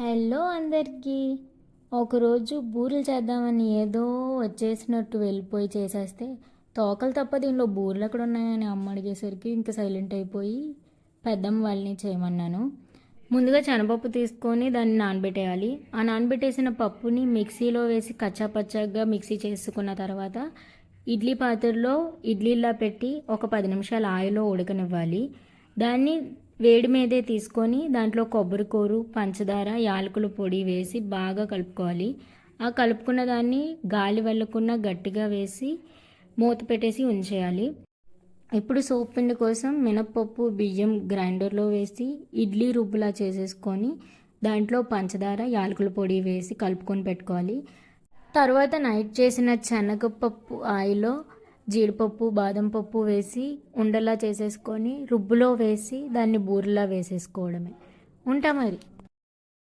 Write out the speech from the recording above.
Hello అందరికీ. ఒకరోజు బూరెలు చేద్దామని ఏదో వచ్చేసినట్టు వెళ్ళిపోయి చేసేస్తే తోకలు తప్ప దీనిలో బూరెలు ఎక్కడ ఉన్నాయని అమ్మ అడిగేసరికి ఇంకా సైలెంట్ అయిపోయి పెద్దమ్మ వాళ్ళని చేయమన్నాను. ముందుగా శనగపప్పు తీసుకొని దాన్ని నానబెట్టేయాలి. ఆ నానబెట్టేసిన పప్పుని మిక్సీలో వేసి కచ్చాపచ్చాగా మిక్సీ చేసుకున్న తర్వాత ఇడ్లీ పాత్రలో ఇడ్లీలా పెట్టి ఒక 10 నిమిషాలు ఆయిల్లో ఉడకనివ్వాలి. దాన్ని వేడి మీదే తీసుకొని దాంట్లో కొబ్బరికూరు, పంచదార, యాలకుల పొడి వేసి బాగా కలుపుకోవాలి. ఆ కలుపుకున్న దాన్ని గాలి వెళ్ళకుండా గట్టిగా వేసి మూత పెట్టేసి ఉంచేయాలి. ఇప్పుడు సోప్ పిండి కోసం మినప్పప్పు, బియ్యం గ్రైండర్లో వేసి ఇడ్లీ రుబ్బులా చేసేసుకొని దాంట్లో పంచదార, యాలకుల పొడి వేసి కలుపుకొని పెట్టుకోవాలి. తర్వాత నైట్ చేసిన శనగపప్పు ఆయిల్లో జీడిపప్పు, బాదం పప్పు వేసి ఉండలా చేసేసుకొని రుబ్బులో వేసి దాన్ని బూరెలా వేసేసుకోవడమే. ఉంటా మరి.